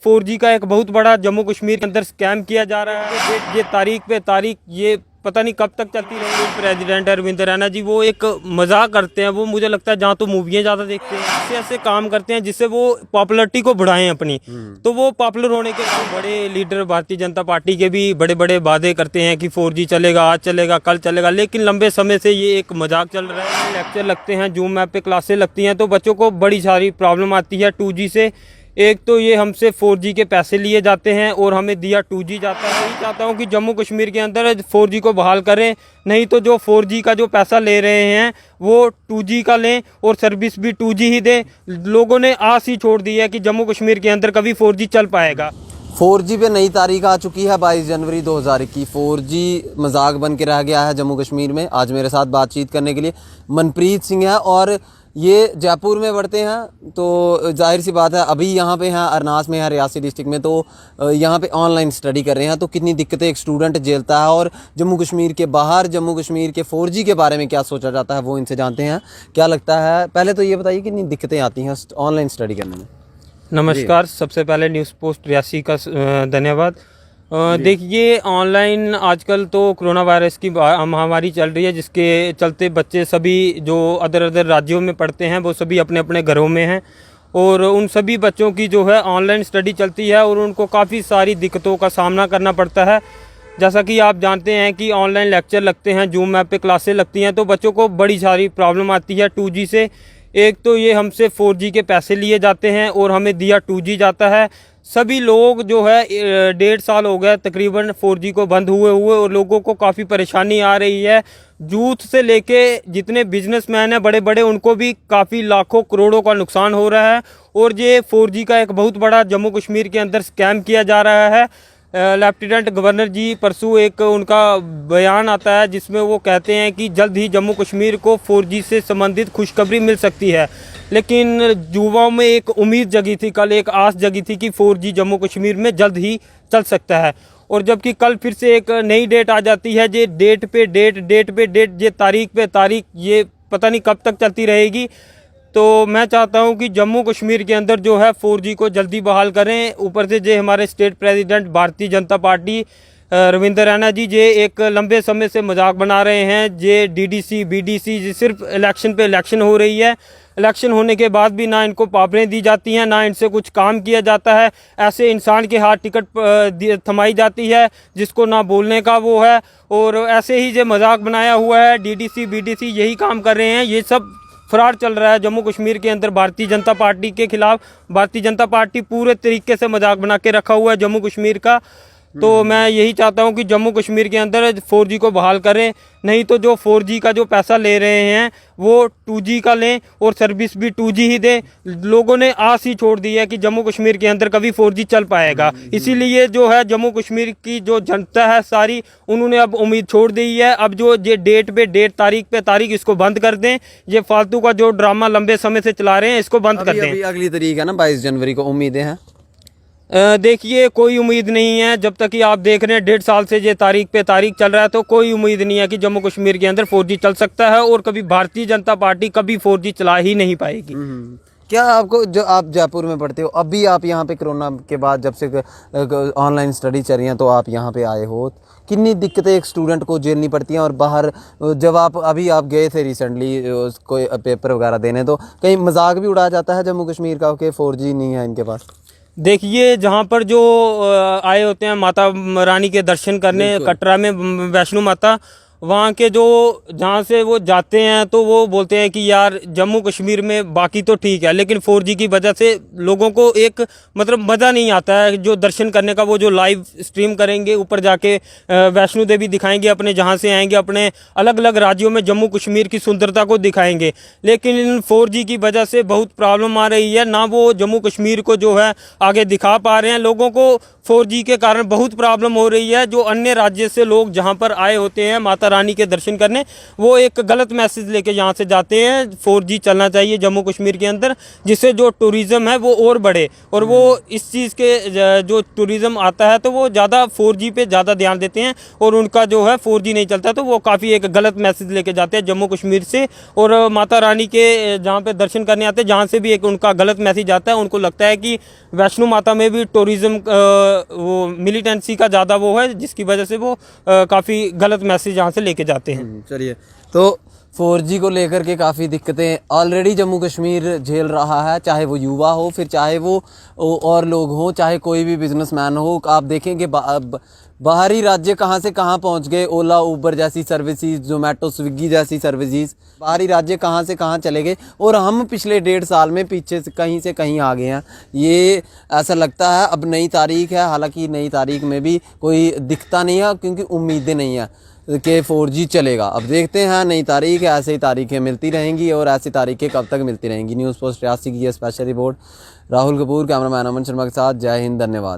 4G का एक बहुत बड़ा जम्मू कश्मीर के अंदर स्कैम किया जा रहा है। ये तारीख पे तारीख ये पता नहीं कब तक चलती रहेगी। प्रेसिडेंट अरविंद रैना जी वो एक मजाक करते हैं। वो मुझे लगता है जहाँ तो मूवियाँ ज़्यादा देखते हैं, ऐसे ऐसे काम करते हैं जिससे वो पॉपुलरिटी को बढ़ाएं अपनी। तो वो पॉपुलर होने के बाद बड़े लीडर भारतीय जनता पार्टी के भी बड़े बड़े वादे करते हैं कि 4G चलेगा, आज चलेगा, कल चलेगा, लेकिन लंबे समय से ये एक मजाक चल रहा है। लेक्चर लगते हैं, जूम ऐप पे क्लासेस लगती हैं, तो बच्चों को बड़ी सारी प्रॉब्लम आती है 2G से। एक तो ये हमसे 4G के पैसे लिए जाते हैं और हमें दिया 2G जाता है। यही चाहता हूँ कि जम्मू कश्मीर के अंदर 4G को बहाल करें, नहीं तो जो 4G का जो पैसा ले रहे हैं वो 2G का लें और सर्विस भी 2G ही दें। लोगों ने आस ही छोड़ दी है कि जम्मू कश्मीर के अंदर कभी 4G चल पाएगा। 4G पे नई तारीख आ चुकी है 22 जनवरी 2021। 4G मजाक बन के रह गया है जम्मू कश्मीर में। आज मेरे साथ बातचीत करने के लिए मनप्रीत सिंह है और ये जयपुर में पढ़ते हैं। तो जाहिर सी बात है अभी यहाँ पे हैं, अरनास में है, रियासी डिस्ट्रिक्ट में। तो यहाँ पे ऑनलाइन स्टडी कर रहे हैं। तो कितनी दिक्कतें एक स्टूडेंट झेलता है और जम्मू कश्मीर के बाहर जम्मू कश्मीर के 4G के बारे में क्या सोचा जाता है वो इनसे जानते हैं। क्या लगता है, पहले तो ये बताइए कितनी दिक्कतें आती हैं ऑनलाइन स्टडी करने में। नमस्कार, सबसे पहले न्यूज़ पोस्ट रियासी का धन्यवाद। देखिए, ऑनलाइन आजकल तो कोरोना वायरस की महामारी चल रही है, जिसके चलते बच्चे सभी जो अदर राज्यों में पढ़ते हैं वो सभी अपने अपने घरों में हैं और उन सभी बच्चों की जो है ऑनलाइन स्टडी चलती है और उनको काफ़ी सारी दिक्कतों का सामना करना पड़ता है। जैसा कि आप जानते हैं कि ऑनलाइन लेक्चर लगते हैं, जूम ऐप पे क्लासेस लगती हैं, तो बच्चों को बड़ी सारी प्रॉब्लम आती है 2G से। एक तो ये हमसे 4G के पैसे लिए जाते हैं और हमें दिया 2G जाता है। सभी लोग जो है 1.5 साल हो गया तकरीबन 4G को बंद हुए और लोगों को काफ़ी परेशानी आ रही है। यूथ से लेके जितने बिजनेसमैन हैं बड़े बड़े, उनको भी काफ़ी लाखों करोड़ों का नुकसान हो रहा है। और ये 4G का एक बहुत बड़ा जम्मू कश्मीर के अंदर स्कैम किया जा रहा है। लेफ्टिनेंट गवर्नर जी परसों एक उनका बयान आता है जिसमें वो कहते हैं कि जल्द ही जम्मू कश्मीर को 4G से संबंधित खुशखबरी मिल सकती है। लेकिन युवाओं में एक उम्मीद जगी थी, कल एक आस जगी थी कि 4G जम्मू कश्मीर में जल्द ही चल सकता है। और जबकि कल फिर से एक नई डेट आ जाती है। ये डेट पे डेट, ये तारीख पे तारीख, ये पता नहीं कब तक चलती रहेगी। तो मैं चाहता हूं कि जम्मू कश्मीर के अंदर जो है 4G को जल्दी बहाल करें। ऊपर से जो हमारे state president Bharatiya Janata party Arvind Raina जी जे एक लंबे समय से मजाक बना रहे हैं। जे DDC BDC सिर्फ इलेक्शन पे इलेक्शन हो रही है। इलेक्शन होने के बाद भी ना इनको पावरें दी जाती हैं, ना इनसे कुछ काम किया जाता है। ऐसे इंसान के हाथ टिकट थमाई जाती है जिसको ना बोलने का वो है, और ऐसे ही जो मजाक बनाया हुआ है DDC BDC यही काम कर रहे हैं। ये सब फ्रॉड चल रहा है जम्मू कश्मीर के अंदर भारतीय जनता पार्टी के खिलाफ। भारतीय जनता पार्टी पूरे तरीके से मजाक बना के रखा हुआ है जम्मू कश्मीर का। तो मैं यही चाहता हूं कि जम्मू कश्मीर के अंदर 4G को बहाल करें, नहीं तो जो 4G का जो पैसा ले रहे हैं वो 2G का लें और सर्विस भी 2G ही दें। लोगों ने आस ही छोड़ दी है कि जम्मू कश्मीर के अंदर कभी 4G चल पाएगा। इसीलिए जो है जम्मू कश्मीर की जो जनता है सारी, उन्होंने अब उम्मीद छोड़ दी है। अब जो ये डेट पे डेट, तारीख पे तारीख, इसको बंद कर दें। ये फालतू का जो ड्रामा लंबे समय से चला रहे हैं इसको बंद कर दें। अगली तारीख है ना 22 जनवरी को, उम्मीदें हैं? देखिए, कोई उम्मीद नहीं है। जब तक कि आप देख रहे हैं 1.5 साल से ये तारीख पे तारीख चल रहा है, तो कोई उम्मीद नहीं है कि जम्मू कश्मीर के अंदर 4G चल सकता है और कभी भारतीय जनता पार्टी कभी 4G चला ही नहीं पाएगी। क्या आपको, जो आप जयपुर में पढ़ते हो, अभी आप यहाँ पे कोरोना के बाद जब से ऑनलाइन स्टडी चल रही हैं तो आप यहाँ पे आए हो, कितनी दिक्कतें एक स्टूडेंट को झेलनी पड़ती हैं? और बाहर जब आप गए थे रिसेंटली कोई पेपर वगैरह देने, तो कहीं मजाक भी उड़ाया जाता है जम्मू कश्मीर का कि 4G नहीं है इनके पास? देखिए, जहाँ पर जो आए होते हैं माता रानी के दर्शन करने कटरा में, वैष्णो माता, वहाँ के जो जहाँ से वो जाते हैं तो वो बोलते हैं कि यार जम्मू कश्मीर में बाकी तो ठीक है, लेकिन 4G की वजह से लोगों को एक मतलब मज़ा नहीं आता है जो दर्शन करने का। वो जो लाइव स्ट्रीम करेंगे, ऊपर जाके वैष्णो देवी दिखाएंगे अपने जहाँ से आएंगे, अपने अलग अलग राज्यों में जम्मू कश्मीर की सुंदरता को दिखाएंगे। लेकिन इन 4G की वजह से बहुत प्रॉब्लम आ रही है। ना वो जम्मू कश्मीर को जो है आगे दिखा पा रहे हैं। लोगों को 4G के कारण बहुत प्रॉब्लम हो रही है। जो अन्य राज्य से लोग जहाँ पर आए होते हैं माता रानी के दर्शन करने, वो एक गलत मैसेज लेके यहाँ से जाते हैं। 4G चलना चाहिए जम्मू कश्मीर के अंदर, जिससे जो टूरिज़्म है वो और बढ़े, और वो इस चीज़ के जो टूरिज़्म आता है तो वो ज़्यादा 4G पे ज़्यादा ध्यान देते हैं, और उनका जो है 4G नहीं चलता तो वो काफ़ी एक गलत मैसेज लेके जाते हैं जम्मू कश्मीर से। और माता रानी के जहाँ पे दर्शन करने आते हैं, जहाँ से भी एक उनका गलत मैसेज आता है, उनको लगता है कि वैष्णो माता में भी टूरिज़्म वो मिलिटेंसी का ज़्यादा वो है, जिसकी वजह से वो काफ़ी गलत मैसेज यहाँ से लेके जाते हैं। चलिए, तो 4G को लेकर के काफ़ी दिक्कतें ऑलरेडी जम्मू कश्मीर झेल रहा है, चाहे वो युवा हो, फिर चाहे वो और लोग हों, चाहे कोई भी बिजनेसमैन हो। आप देखेंगे बाहरी राज्य कहाँ से कहाँ पहुँच गए। ओला उबर जैसी सर्विसेज, जोमेटो स्विगी जैसी सर्विसेज, बाहरी राज्य कहाँ से कहाँ चले गए, और हम पिछले 1.5 साल में पीछे से कहीं आ गए हैं। ये ऐसा लगता है। अब नई तारीख है, हालांकि नई तारीख में भी कोई दिखता नहीं है, क्योंकि उम्मीदें नहीं है कि 4G चलेगा। अब देखते हैं, नई तारीख है, ऐसे ही तारीखें मिलती रहेंगी, और ऐसी तारीखें कब तक मिलती रहेंगी। न्यूज़ पोस्ट रियासी की ये special report. Rahul Kapoor, cameraman Aman Sharma के साथ। जय हिंद, धन्यवाद।